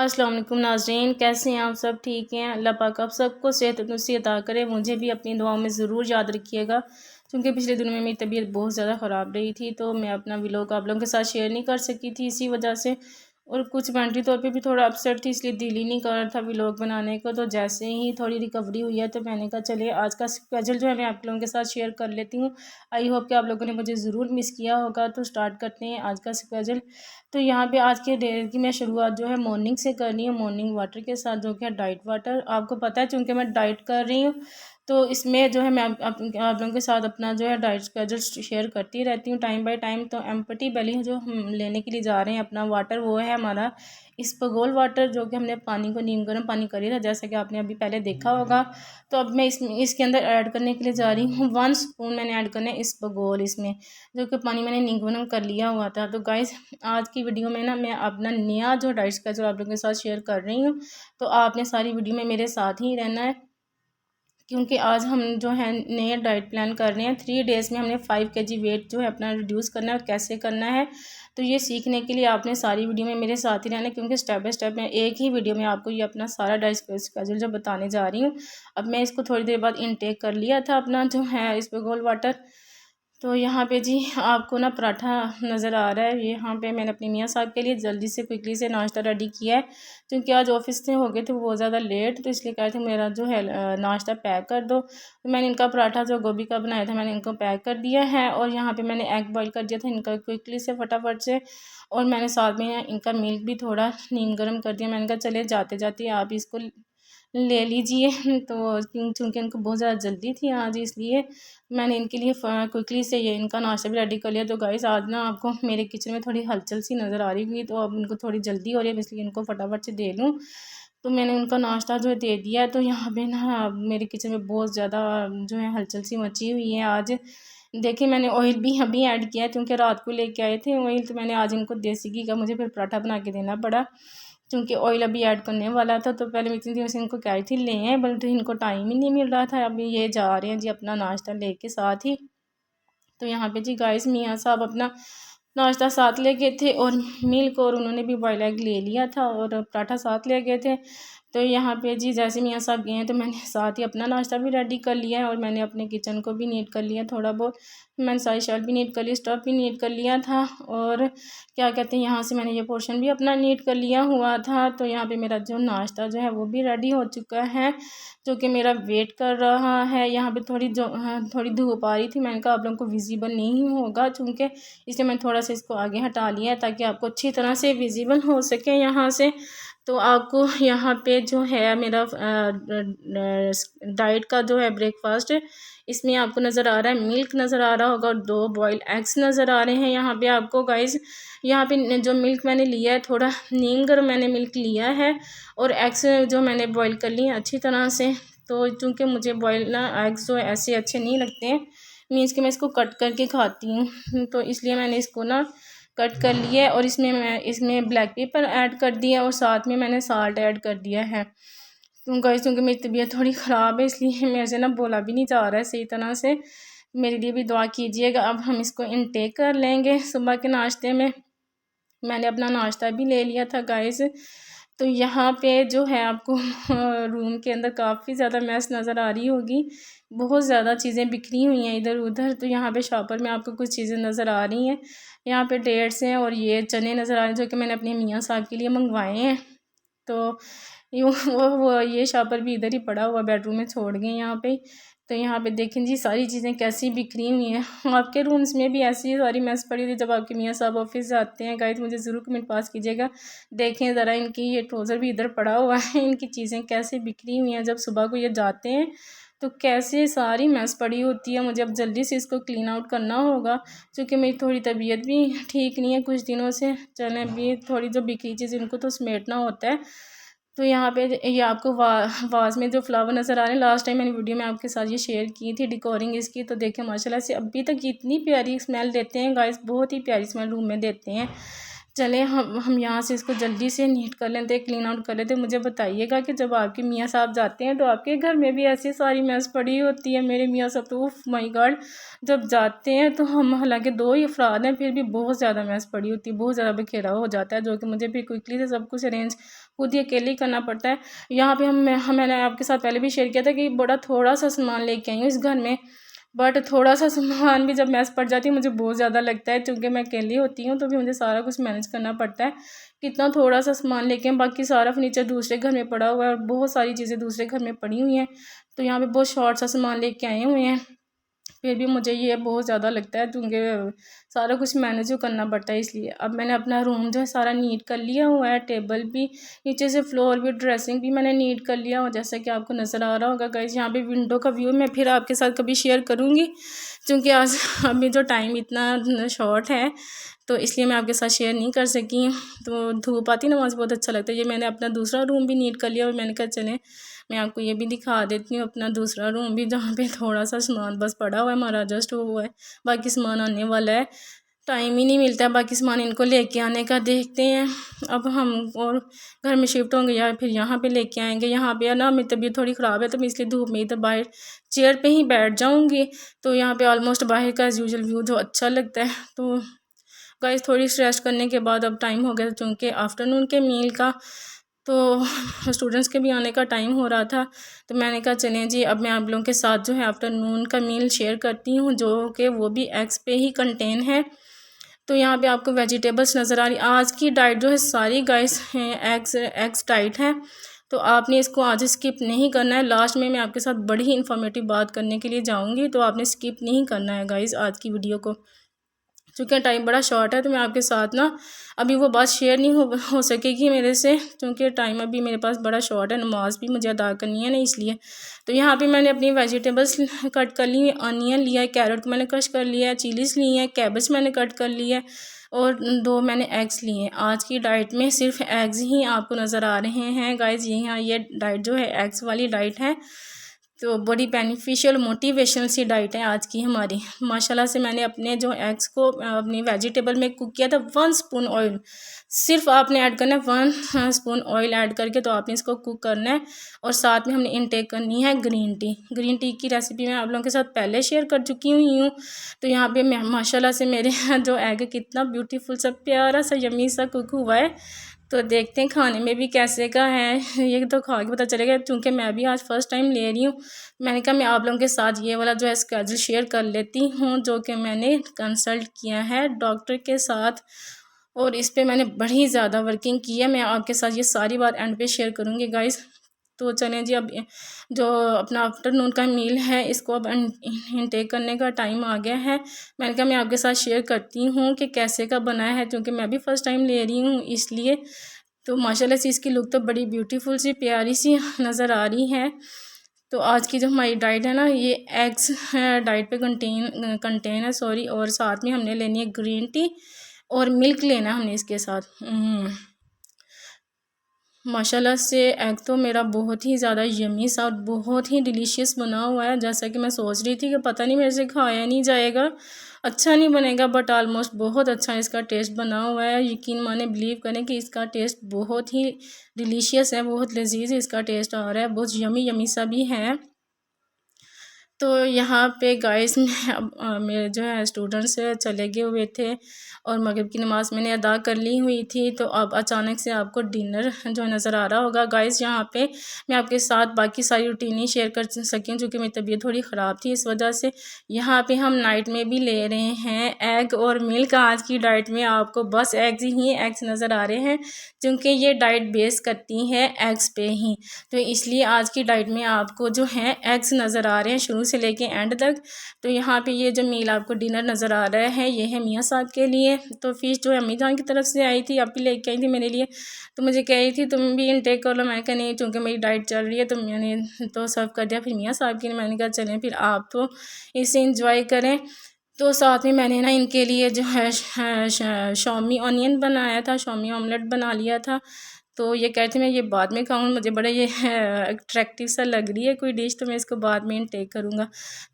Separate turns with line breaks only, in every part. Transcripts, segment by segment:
अस्सलाम वालेकुम नाज़रीन, कैसे हैं आप सब? ठीक हैं? अल्लाह पाक आप सबको सेहत तंदुरुस्ती अता करे। मुझे भी अपनी दुआओं में ज़रूर याद रखिएगा, क्योंकि पिछले दिनों में मेरी तबीयत बहुत ज़्यादा ख़राब रही थी, तो मैं अपना व्लॉग आप लोगों के साथ शेयर नहीं कर सकी थी इसी वजह से। और कुछ मेंटली तौर पे भी थोड़ा अपसेट थी, इसलिए दिल ही नहीं कर रहा था व्लॉग बनाने को। तो जैसे ही थोड़ी रिकवरी हुई है, तो मैंने कहा चलिए आज का स्केजूल जो है मैं आप लोगों के साथ शेयर कर लेती हूँ। आई होप कि आप लोगों ने मुझे ज़रूर मिस किया होगा। तो स्टार्ट करते हैं आज का स्केजूल। तो यहाँ पे आज के डे की मैं शुरुआत जो है मॉर्निंग से करनी है, मॉर्निंग वाटर के साथ, जो कि है डाइट वाटर। आपको पता है चूँकि मैं डाइट कर रही हूँ, तो इसमें जो है मैं आप लोगों के साथ अपना जो है डाइट स्केजूल शेयर करती रहती हूँ टाइम बाय टाइम। तो एम्प्टी बेली जो हम लेने के लिए जा रहे हैं अपना वाटर, वो है हमारा इसबगोल वाटर, जो कि हमने पानी को नीम गर्म पानी करी था, जैसे कि आपने अभी पहले देखा होगा। तो अब मैं इसके अंदर ऐड करने के लिए जा रही हूँ 1 स्पून मैंने ऐड करना है इसबगोल इसमें, जो कि पानी मैंने नीम गर्म कर लिया हुआ था। तो गाइस आज की वीडियो में ना मैं अपना नया जो डाइट स्केजूल आप लोगों के साथ शेयर कर रही हूँ, तो आपने सारी वीडियो में मेरे साथ ही रहना है, क्योंकि आज हम जो है नया डाइट प्लान कर रहे हैं। 3 डेज़ में हमने 5 kg वेट जो है अपना रिड्यूस करना है, और कैसे करना है तो ये सीखने के लिए आपने सारी वीडियो में मेरे साथ ही रहना है, क्योंकि स्टेप बाय स्टेप मैं एक ही वीडियो में आपको ये अपना सारा डाइट स्केजूल जो बताने जा रही हूँ। अब मैं इसको थोड़ी देर बाद इनटेक कर लिया था अपना जो है इसबगोल वाटर। तो यहाँ पे जी आपको ना पराठा नज़र आ रहा है। यहाँ पे मैंने अपनी मियाँ साहब के लिए जल्दी से क्विकली से नाश्ता रेडी किया है, क्योंकि आज ऑफिस से हो गए थे बहुत ज़्यादा लेट, तो इसलिए कहा थे मेरा जो है नाश्ता पैक कर दो। तो मैंने इनका पराठा जो गोभी का बनाया था मैंने इनको पैक कर दिया है, और यहाँ पे मैंने एग बॉईल कर दिया था इनका क्विकली से फटाफट से। और मैंने साथ में इनका मिल्क भी थोड़ा नीम गर्म कर दिया। मैंने कहा चले जाते जाते आप इसको ले लीजिए। तो चूँकि इनको बहुत ज़्यादा जल्दी थी आज, इसलिए मैंने इनके लिए क्विकली से ये इनका नाश्ता भी रेडी कर लिया। तो गाइस आज ना आपको मेरे किचन में थोड़ी हलचल सी नज़र आ रही हुई, तो अब इनको थोड़ी जल्दी हो रही है, इसलिए इनको फटाफट से दे लूँ। तो मैंने उनका नाश्ता जो है दे दिया है। तो यहाँ पे ना मेरे किचन में बहुत ज़्यादा जो है हलचल सी मची हुई है आज। देखिए मैंने ऑयल भी अभी ऐड किया है, क्योंकि रात को लेके आए थे ऑयल, तो मैंने आज इनको देसी घी का मुझे फिर पराठा बना के देना पड़ा, क्योंकि ऑयल अभी ऐड करने वाला था। तो पहले मैं इतनी देर से इनको कह रही थी ले हैं, बट इनको टाइम ही नहीं मिल रहा था। अभी ये जा रहे हैं जी अपना नाश्ता लेके साथ ही। तो यहाँ पे जी गाइस मियाँ साहब अपना नाश्ता साथ ले गए थे, और मिल्क और उन्होंने भी बॉयल एग ले लिया था, और पराठा साथ ले गए थे। तो यहाँ पे जी जैसे मियाँ साहब गए हैं, तो मैंने साथ ही अपना नाश्ता भी रेडी कर लिया है, और मैंने अपने किचन को भी नीट कर लिया थोड़ा बहुत। मैंने सारी शेल्फ भी नीट कर ली, स्टफ भी नीट कर लिया था, और क्या कहते हैं यहाँ से मैंने ये पोर्शन भी अपना नीट कर लिया हुआ था। तो यहाँ पे मेरा जो नाश्ता जो है वो भी रेडी हो चुका है, जो कि मेरा वेट कर रहा है। यहाँ पे थोड़ी धूप आ रही थी, मैंने कहा आप लोगों को विजिबल नहीं होगा, चूँकि इसलिए मैंने थोड़ा सा इसको आगे हटा लिया है, ताकि आपको अच्छी तरह से विजिबल हो सके यहाँ से। तो आपको यहाँ पे जो है मेरा डाइट का जो है ब्रेकफास्ट, इसमें आपको नज़र आ रहा है मिल्क नज़र आ रहा होगा, और 2 बॉयल एग्स नज़र आ रहे हैं यहाँ पे आपको गाइस। यहाँ पे जो मिल्क मैंने लिया है थोड़ा नीम गर्म मैंने मिल्क लिया है, और एग्स जो मैंने बॉयल कर लिए अच्छी तरह से। तो चूँकि मुझे बॉयल ना एग्स जो ऐसे अच्छे नहीं लगते हैं, मीन्स कि मैं इसको कट करके खाती हूँ, तो इसलिए मैंने इसको ना कट कर लिया है, और इसमें ब्लैक पेपर ऐड कर दिया, और साथ में मैंने साल्ट ऐड कर दिया है। तो गाइस क्योंकि मेरी तबीयत थोड़ी ख़राब है, इसलिए मेरे से ना बोला भी नहीं जा रहा है सही तरह से। मेरे लिए भी दुआ कीजिएगा। अब हम इसको इनटेक कर लेंगे। सुबह के नाश्ते में मैंने अपना नाश्ता भी ले लिया था गाइस। तो यहाँ पे जो है आपको रूम के अंदर काफ़ी ज़्यादा मैस नज़र आ रही होगी, बहुत ज़्यादा चीज़ें बिखरी हुई हैं इधर उधर। तो यहाँ पे शॉपर में आपको कुछ चीज़ें नज़र आ रही हैं, यहाँ पे डेट्स हैं और ये चने नज़र आ रहे हैं, जो कि मैंने अपने मियाँ साहब के लिए मंगवाए हैं। तो यूँ वो ये शॉपर भी इधर ही पड़ा हुआ बेडरूम में छोड़ गए यहाँ पे। तो यहाँ पे देखें जी सारी चीज़ें कैसी बिखरी हुई हैं। आपके रूम्स में भी ऐसी सारी मैस पड़ी हुई जब आपके मियाँ साहब ऑफिस जाते हैं गाइस, मुझे ज़रूर कमेंट पास कीजिएगा। देखें ज़रा इनकी ये ट्राउज़र भी इधर पड़ा हुआ है, इनकी चीज़ें कैसे बिखरी हुई हैं। जब सुबह को ये जाते हैं तो कैसे सारी मैस पड़ी होती है। मुझे अब जल्दी से इसको क्लीन आउट करना होगा, क्योंकि मेरी थोड़ी तबीयत भी ठीक नहीं है कुछ दिनों से। चलें भी थोड़ी जो बिखरी चीज़ इनको तो समेटना होता है। तो यहाँ पे ये आपको वाज में जो फ्लावर नज़र आ रहे हैं, लास्ट टाइम मैंने वीडियो में आपके साथ ये शेयर की थी डेकोरिंग इसकी। तो देखें माशाल्लाह से अभी तक इतनी प्यारी स्मेल देते हैं गाइस, बहुत ही प्यारी स्मेल रूम में देते हैं। चले हम यहाँ से इसको जल्दी से नीट कर लेते हैं, क्लीन आउट कर लेते हैं। मुझे बताइएगा कि जब आपके मियाँ साहब जाते हैं तो आपके घर में भी ऐसी सारी मैस पड़ी होती है? मेरे मियाँ साहब तो उफ माय गॉड, जब जाते हैं तो हम हालांकि 2 ही अफराद हैं फिर भी बहुत ज़्यादा मैस पड़ी होती है, बहुत ज़्यादा बिखेरा हो जाता है, जो कि मुझे फिर क्विकली से सब कुछ अरेंज खुद ही अकेले ही करना पड़ता है। यहाँ पे मैंने आपके साथ पहले भी शेयर किया था कि बड़ा थोड़ा सा सामान लेके आई हूँ इस घर में, बट थोड़ा सा सामान भी जब मैस पड़ जाती है मुझे बहुत ज़्यादा लगता है, क्योंकि मैं अकेली होती हूँ तो भी मुझे सारा कुछ मैनेज करना पड़ता है। कितना थोड़ा सा सामान लेके बाकी सारा फर्नीचर दूसरे घर में पड़ा हुआ है और बहुत सारी चीज़ें दूसरे घर में पड़ी हुई हैं, तो यहाँ पे बहुत शॉर्ट सा सामान लेके आए हुए हैं। फिर भी मुझे ये बहुत ज़्यादा लगता है क्योंकि सारा कुछ मैनेज जो करना पड़ता है, इसलिए अब मैंने अपना रूम जो है सारा नीट कर लिया हुआ है, टेबल भी, नीचे से फ्लोर भी, ड्रेसिंग भी मैंने नीट कर लिया हो, जैसा कि आपको नज़र आ रहा होगा गाइस। यहाँ पे विंडो का व्यू मैं फिर आपके साथ कभी शेयर करूँगी, क्योंकि आज अभी जो टाइम इतना शॉर्ट है तो इसलिए मैं आपके साथ शेयर नहीं कर सकी। तो धूप आती ना, मुझे बहुत अच्छा लगता है। ये मैंने अपना दूसरा रूम भी नीट कर लिया और मैंने कहा चले मैं आपको ये भी दिखा देती हूँ अपना दूसरा रूम भी, जहाँ पे थोड़ा सा सामान बस पड़ा हुआ है, हमारा एडजस्ट हुआ है, बाकी सामान आने वाला है। टाइम ही नहीं मिलता है बाकी सामान इनको लेके आने का। देखते हैं अब हम और घर में शिफ्ट होंगे या फिर यहाँ पे लेके आएंगे। यहाँ पे ना मेरी तबीयत थोड़ी ख़राब है तो मैं इसलिए धूप में ही तो बाहर चेयर पे ही बैठ जाऊँगी, तो यहाँ पे ऑलमोस्ट बाहर का एज यूजल व्यू जो अच्छा लगता है। तो गाइस थोड़ी रेस्ट करने के बाद अब टाइम हो गया चूँकि आफ्टरनून के मील का, तो स्टूडेंट्स के भी आने का टाइम हो रहा था, तो मैंने कहा चलें जी अब मैं आप लोगों के साथ जो है आफ्टरनून का मील शेयर करती हूँ, जो कि वो भी एग्स पे ही कंटेन है। तो यहाँ पे आपको वेजिटेबल्स नज़र आ रही। आज की डाइट जो है सारी गाइस एग्स डाइट है, तो आपने इसको आज स्किप नहीं करना है। लास्ट में मैं आपके साथ बड़ी ही इन्फॉर्मेटिव बात करने के लिए जाऊँगी, तो आपने स्किप नहीं करना है गाइस आज की वीडियो को। चूँकि टाइम बड़ा शॉर्ट है तो मैं आपके साथ ना अभी वो बात शेयर नहीं हो सकेगी मेरे से, क्योंकि टाइम अभी मेरे पास बड़ा शॉर्ट है, नमाज भी मुझे अदा करनी है ना इसलिए। तो यहाँ पे मैंने अपनी वेजिटेबल्स कट कर ली, अनियन लिया है, कैरेट को मैंने कट कर लिया है, चिलीज़ ली है, कैबेज मैंने कट कर लिया है और 2 मैंने एग्स लिए हैं। आज की डाइट में सिर्फ एग्स ही आपको नज़र आ रहे हैं गाइज। यहाँ ये डाइट जो है एग्स वाली डाइट है, तो बड़ी बेनिफिशियल मोटिवेशनल सी डाइट है आज की हमारी। माशाल्लाह से मैंने अपने जो एग्स को अपनी वेजिटेबल में कुक किया था। 1 स्पून ऑयल सिर्फ आपने ऐड करना है, 1 स्पून ऑयल ऐड करके तो आपने इसको कुक करना है। और साथ में हमने इनटेक करनी है ग्रीन टी। ग्रीन टी की रेसिपी मैं आप लोगों के साथ पहले शेयर कर चुकी हूँ। तो यहाँ पे मैं माशाल्लाह से मेरे जो एग कितना ब्यूटीफुल सा प्यारा सा यम्मी सा कुक हुआ है। तो देखते हैं खाने में भी कैसे का है, ये तो खा के पता चलेगा, क्योंकि मैं भी आज फर्स्ट टाइम ले रही हूँ। मैंने कहा मैं आप लोगों के साथ ये वाला जो है स्केड्यूल शेयर कर लेती हूँ, जो कि मैंने कंसल्ट किया है डॉक्टर के साथ और इस पे मैंने बड़ी ज़्यादा वर्किंग की है। मैं आपके साथ ये सारी बात एंड पे शेयर करूँगी गाइस। तो चलें जी, अब जो अपना आफ्टरनून का मील है इसको अब इनटेक करने का टाइम आ गया है। मैंने कहा मैं आपके साथ शेयर करती हूँ कि कैसे का बना है, क्योंकि मैं भी फ़र्स्ट टाइम ले रही हूँ इसलिए। तो माशाल्लाह से इसकी लुक तो बड़ी ब्यूटीफुल सी प्यारी सी नज़र आ रही है। तो आज की जो हमारी डाइट है ना, ये एग्स डाइट पे कंटेन है सॉरी, और साथ में हमने लेनी है ग्रीन टी और मिल्क लेना है हमने इसके साथ। माशाल्लाह से एग तो मेरा बहुत ही ज़्यादा यम्मी सा और बहुत ही डिलीशियस बना हुआ है। जैसा कि मैं सोच रही थी कि पता नहीं मेरे से खाया नहीं जाएगा, अच्छा नहीं बनेगा, बट ऑलमोस्ट बहुत अच्छा इसका टेस्ट बना हुआ है। यकीन माने, बिलीव करें कि इसका टेस्ट बहुत ही डिलीशियस है, बहुत लजीज इसका टेस्ट आ रहा है, बहुत यम्मी यम्मी सा भी है। तो यहाँ पे गाइस में अब मेरे जो है स्टूडेंट्स चले गए हुए थे और मगरिब की नमाज़ मैंने अदा कर ली हुई थी। तो अब अचानक से आपको डिनर जो नज़र आ रहा होगा गाइस। यहाँ पे मैं आपके साथ बाकी सारी रूटीन ही शेयर कर सकी हूँ, क्योंकि मेरी तबीयत थोड़ी ख़राब थी इस वजह से। यहाँ पे हम नाइट में भी ले रहे हैं एग और मिल्क। आज की डाइट में आपको बस एग्स ही एग्स नज़र आ रहे हैं, क्योंकि ये डाइट बेस करती है एग्स पे ही, तो इसलिए आज की डाइट में आपको जो है एग्स नज़र आ रहे हैं शुरू से लेके एंड तक। तो यहाँ पे ये जो मील आपको डिनर नज़र आ रहा है ये है मियाँ साहब के लिए। तो फ़िश जो है अम्मी जान की तरफ से आई थी, अभी लेके आई थी मेरे लिए, तो मुझे कह रही थी तुम भी इनटेक कर लो। मैंने कहा नहीं, चूँकि मेरी डाइट चल रही है तो मैंने तो सर्व कर दिया। फिर मियाँ साहब की मैंने कहा चलें फिर आप तो इसे इंजॉय करें। तो साथ में मैंने ना इनके लिए जो है शॉमी ऑनियन बनाया था, शॉमी ऑमलेट बना लिया था। तो ये कहते मैं ये बाद में खाऊँ, मुझे बड़ा ये अट्रैक्टिव सा लग रही है कोई डिश, तो मैं इसको बाद में इनटेक करूँगा।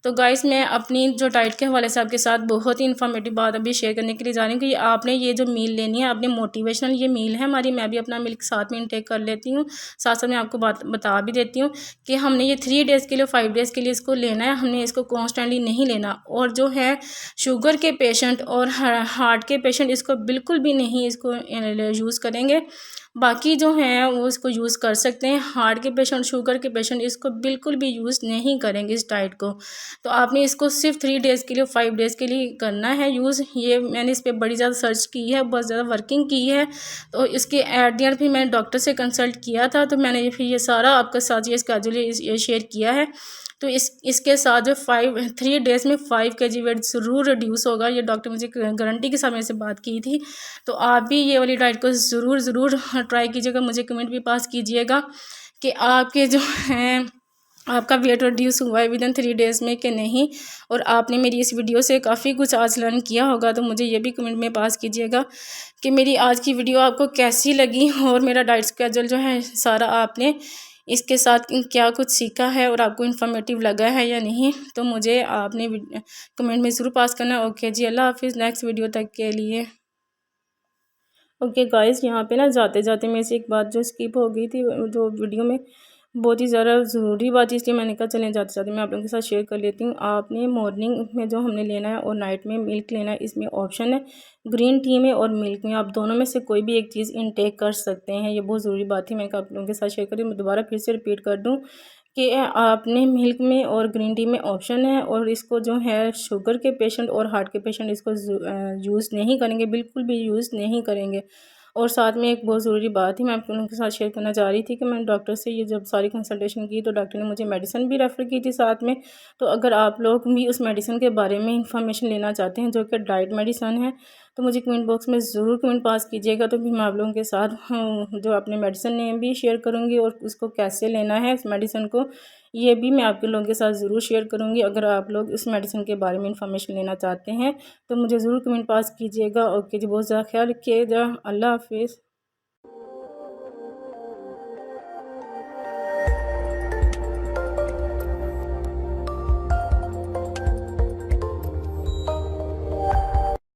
तो गाइस मैं अपनी जो डाइट के हवाले से आपके साथ बहुत ही इन्फॉर्मेटिव बात अभी शेयर करने के लिए जा रही हूँ कि आपने ये जो मील लेनी है, आपने मोटिवेशनल ये मील है हमारी, मैं भी अपना मिल्क साथ में इनटेक कर लेती हूँ। साथ साथ मैं आपको बात बता भी देती हूँ कि हमने ये 3 डेज़ के लिए 5 डेज़ के लिए इसको लेना है, हमने इसको कॉन्स्टेंटली नहीं लेना। और जो है शुगर के पेशेंट और हार्ट के पेशेंट इसको बिल्कुल भी नहीं इसको यूज़ करेंगे। बाकी जो हैं वो इसको यूज़ कर सकते हैं। हार्ट के पेशेंट, शुगर के पेशेंट इसको बिल्कुल भी यूज़ नहीं करेंगे इस डाइट को। तो आपने इसको सिर्फ 3 डेज़ के लिए 5 डेज़ के लिए करना है यूज़। ये मैंने इस पर बड़ी ज़्यादा सर्च की है, बहुत ज़्यादा वर्किंग की है। तो इसके एट द एंड फिर मैंने डॉक्टर से कंसल्ट किया था, तो मैंने फिर ये सारा आपके साथ ये स्केड्यूल ये शेयर किया है। तो इसके साथ जो 3 डेज़ में 5 kg वेट ज़रूर रिड्यूस होगा। ये डॉक्टर मुझे गारंटी के साथ मेरे से बात की थी। तो आप भी ये वाली डाइट को ज़रूर ट्राई कीजिएगा, मुझे कमेंट भी पास कीजिएगा कि आपके जो हैं आपका वेट रिड्यूस हुआ है विदिन 3 डेज़ में कि नहीं। और आपने मेरी इस वीडियो से काफ़ी कुछ आज लर्न किया होगा, तो मुझे ये भी कमेंट में पास कीजिएगा कि मेरी आज की वीडियो आपको कैसी लगी और मेरा डाइट स्केड्यूल जो है सारा आपने इसके साथ क्या कुछ सीखा है और आपको इन्फॉर्मेटिव लगा है या नहीं। तो मुझे आपने कमेंट में ज़रूर पास करना। ओके जी, अल्लाह हाफिज़, नेक्स्ट वीडियो तक के लिए। ओके गाइस, यहाँ पे ना जाते जाते मेरे से एक बात जो स्किप हो गई थी, जो वीडियो में बहुत ही ज़्यादा ज़रूरी बात थी, इसलिए मैंने कहा चलें जाते जाते मैं आप लोगों के साथ शेयर कर लेती हूँ। आपने मॉर्निंग में जो हमने लेना है और नाइट में मिल्क लेना है, इसमें ऑप्शन है ग्रीन टी में और मिल्क में, आप दोनों में से कोई भी एक चीज़ इनटेक कर सकते हैं। ये बहुत ज़रूरी बात थी, मैं आप लोगों के साथ शेयर करी। मैं दोबारा फिर से रिपीट कर दूँ कि आपने मिल्क में और ग्रीन टी में ऑप्शन है, और इसको जो है शुगर के पेशेंट और हार्ट के पेशेंट इसको यूज़ नहीं करेंगे, बिल्कुल भी यूज़ नहीं करेंगे। और साथ में एक बहुत ज़रूरी बात ही मैं आप लोगों के साथ शेयर करना चाह रही थी कि मैंने डॉक्टर से ये जब सारी कंसल्टेशन की तो डॉक्टर ने मुझे मेडिसिन भी रेफ़र की थी साथ में। तो अगर आप लोग भी उस मेडिसिन के बारे में इंफॉर्मेशन लेना चाहते हैं जो कि डाइट मेडिसिन है, तो मुझे कमेंट बॉक्स में ज़रूर कमेंट पास कीजिएगा। तो फिर मैं आप लोगों के साथ जो अपने मेडिसिन नेम भी शेयर करूँगी और उसको कैसे लेना है उस मेडिसिन को, ये भी मैं आपके लोगों के साथ ज़रूर शेयर करूँगी। अगर आप लोग इस मेडिसिन के बारे में इंफॉर्मेशन लेना चाहते हैं तो मुझे ज़रूर कमेंट पास कीजिएगा। ओके जी, बहुत ज़्यादा ख्याल रखिएगा। अल्लाह हाफिज़।